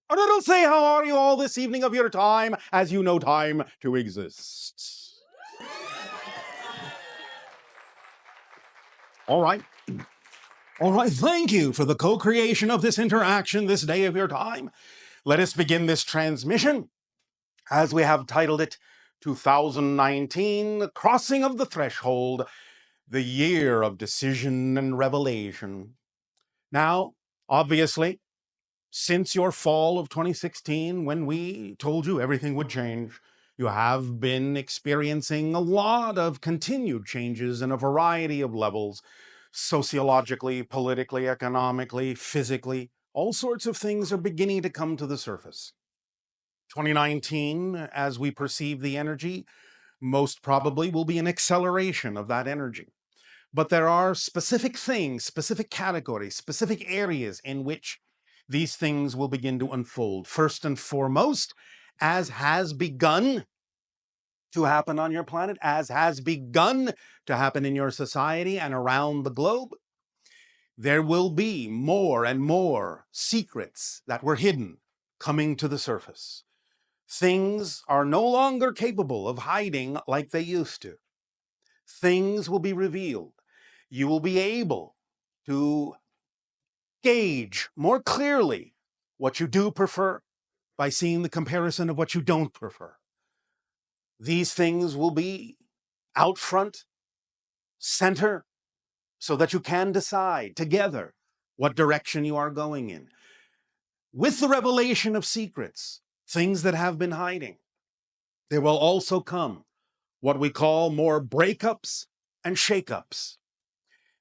And it'll say, how are you all this evening of your time, as you know time to exist. All right. All right, thank you for the co-creation of this interaction this day of your time. Let us begin this transmission, as we have titled it, 2019, Crossing of the Threshold, the Year of Decision and Revelation. Now, obviously, since your fall of 2016, when we told you everything would change, you have been experiencing a lot of continued changes in a variety of levels, sociologically, politically, economically, physically. All sorts of things are beginning to come to the surface. 2019, as we perceive the energy, most probably will be an acceleration of that energy. But there are specific things, specific categories, specific areas in which these things will begin to unfold. First and foremost, as has begun to happen on your planet, as has begun to happen in your society and around the globe, there will be more and more secrets that were hidden coming to the surface. Things are no longer capable of hiding like they used to. Things will be revealed. You will be able to gauge more clearly what you do prefer by seeing the comparison of what you don't prefer. These things will be out front, center, so that you can decide together what direction you are going in. With the revelation of secrets, things that have been hiding, there will also come what we call more breakups and shakeups.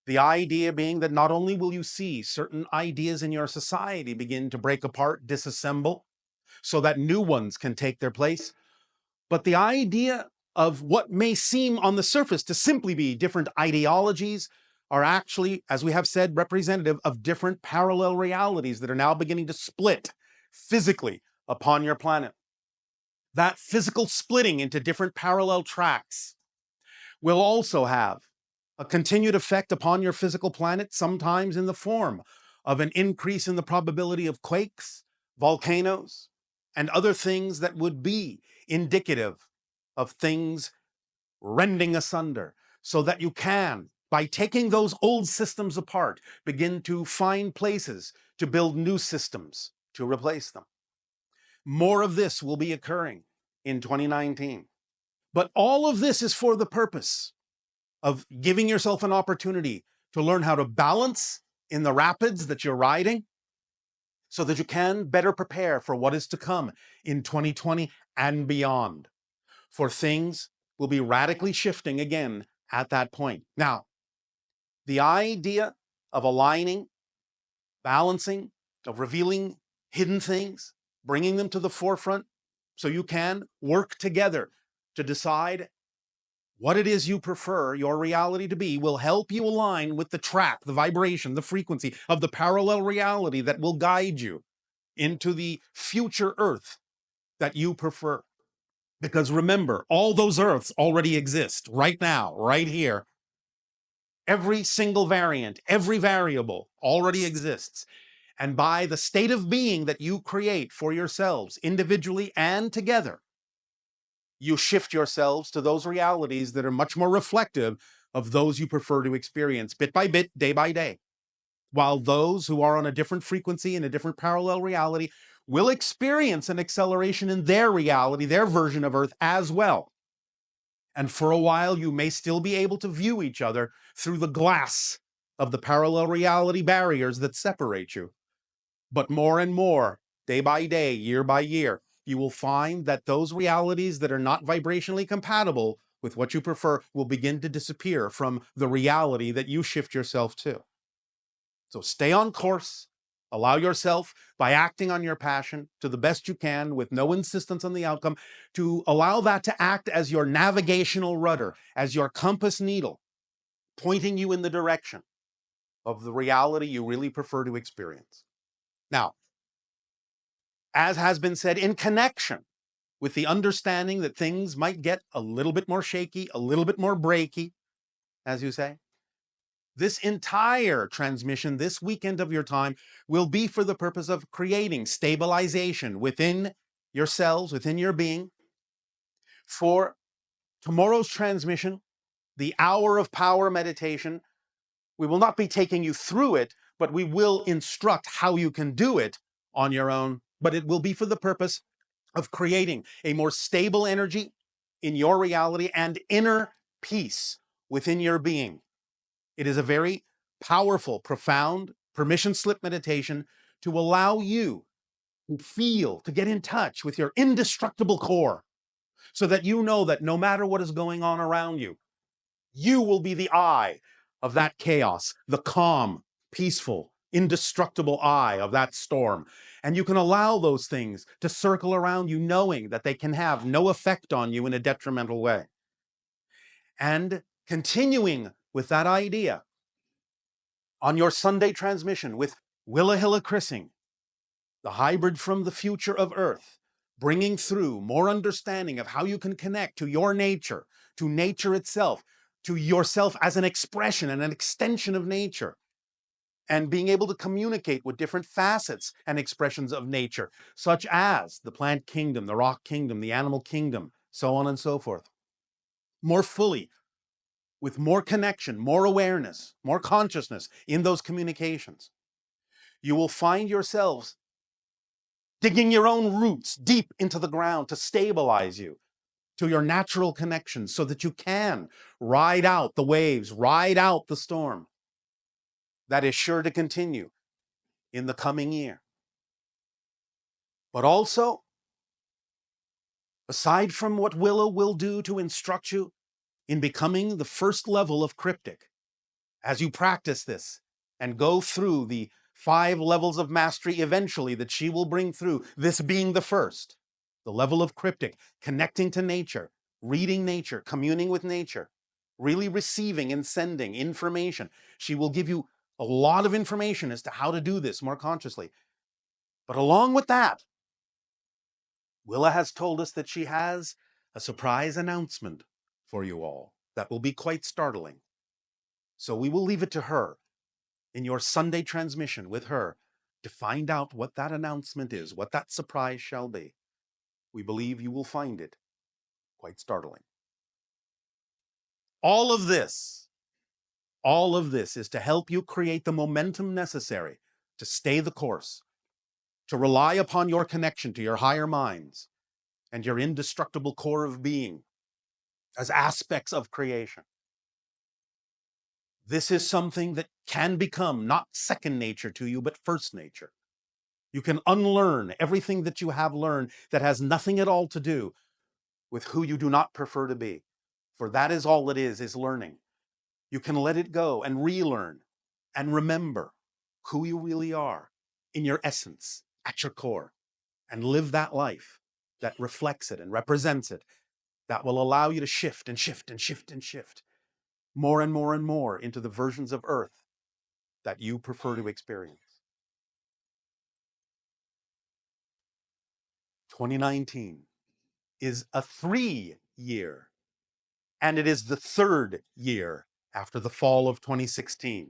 The idea being that not only will you see certain ideas in your society begin to break apart, disassemble, so that new ones can take their place, but the idea of what may seem on the surface to simply be different ideologies are actually, as we have said, representative of different parallel realities that are now beginning to split physically upon your planet. That physical splitting into different parallel tracks will also have a continued effect upon your physical planet, sometimes in the form of an increase in the probability of quakes, volcanoes, and other things that would be indicative of things rending asunder, so that you can, by taking those old systems apart, begin to find places to build new systems to replace them. More of this will be occurring in 2019. But all of this is for the purpose of giving yourself an opportunity to learn how to balance in the rapids that you're riding, so that you can better prepare for what is to come in 2020 and beyond. For things will be radically shifting again at that point. Now, the idea of aligning, balancing, of revealing hidden things, bringing them to the forefront so you can work together to decide what it is you prefer your reality to be, will help you align with the track, the vibration, the frequency of the parallel reality that will guide you into the future Earth that you prefer. Because remember, all those Earths already exist right now, right here. Every single variant, every variable already exists. And by the state of being that you create for yourselves, individually and together, you shift yourselves to those realities that are much more reflective of those you prefer to experience bit by bit, day by day. While those who are on a different frequency in a different parallel reality will experience an acceleration in their reality, their version of Earth as well. And for a while, you may still be able to view each other through the glass of the parallel reality barriers that separate you. But more and more, day by day, year by year, you will find that those realities that are not vibrationally compatible with what you prefer will begin to disappear from the reality that you shift yourself to. So stay on course, allow yourself, by acting on your passion to the best you can with no insistence on the outcome, to allow that to act as your navigational rudder, as your compass needle, pointing you in the direction of the reality you really prefer to experience. Now, as has been said, in connection with the understanding that things might get a little bit more shaky, a little bit more breaky, as you say, This entire transmission, this weekend of your time, will be for the purpose of creating stabilization within yourselves, within your being. For tomorrow's transmission, the hour of power meditation, we will not be taking you through it, but we will instruct how you can do it on your own. But it will be for the purpose of creating a more stable energy in your reality and inner peace within your being. It is a very powerful, profound permission slip meditation to allow you to feel, to get in touch with your indestructible core, so that you know that no matter what is going on around you, you will be the eye of that chaos, the calm, peaceful, indestructible eye of that storm. And you can allow those things to circle around you, knowing that they can have no effect on you in a detrimental way. And continuing with that idea, on your Sunday transmission with Willa Hilla Chrissing, the hybrid from the future of Earth, bringing through more understanding of how you can connect to your nature, to nature itself, to yourself as an expression and an extension of nature, and being able to communicate with different facets and expressions of nature, such as the plant kingdom, the rock kingdom, the animal kingdom, so on and so forth, more fully, with more connection, more awareness, more consciousness in those communications. You will find yourselves digging your own roots deep into the ground to stabilize you to your natural connections, so that you can ride out the waves, ride out the storm that is sure to continue in the coming year. But also, aside from what Willow will do to instruct you in becoming the first level of cryptic, as you practice this and go through the 5 levels of mastery eventually that she will bring through, this being the first, the level of cryptic, connecting to nature, reading nature, communing with nature, really receiving and sending information. She will give you a lot of information as to how to do this more consciously. But along with that, Willa has told us that she has a surprise announcement for you all that will be quite startling. So we will leave it to her in your Sunday transmission with her to find out what that announcement is, what that surprise shall be. We believe you will find it quite startling. All of this is to help you create the momentum necessary to stay the course, to rely upon your connection to your higher minds and your indestructible core of being as aspects of creation. This is something that can become not second nature to you, but first nature. You can unlearn everything that you have learned that has nothing at all to do with who you do not prefer to be. For that is all it is learning. You can let it go and relearn and remember who you really are in your essence, at your core, and live that life that reflects it and represents it, that will allow you to shift and shift and shift and shift more and more and more into the versions of Earth that you prefer to experience. 2019 is a 3-year, and it is the 3rd year after the fall of 2016.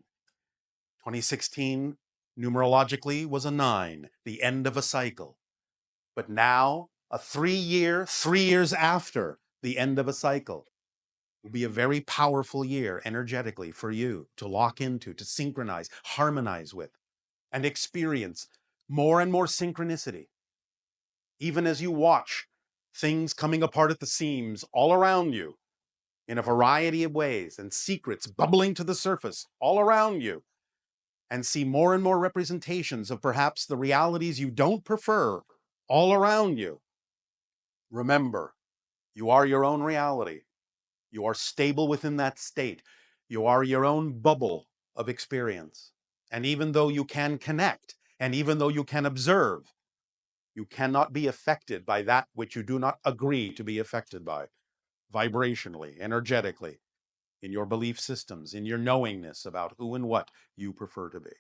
2016, numerologically, was a 9, the end of a cycle. But now, a 3-year, 3 years after the end of a cycle, will be a very powerful year energetically for you to lock into, to synchronize, harmonize with, and experience more and more synchronicity. Even as you watch things coming apart at the seams all around you in a variety of ways, and secrets bubbling to the surface all around you, and see more and more representations of perhaps the realities you don't prefer all around you. Remember, you are your own reality. You are stable within that state. You are your own bubble of experience. And even though you can connect, and even though you can observe, you cannot be affected by that which you do not agree to be affected by, vibrationally, energetically, in your belief systems, in your knowingness about who and what you prefer to be.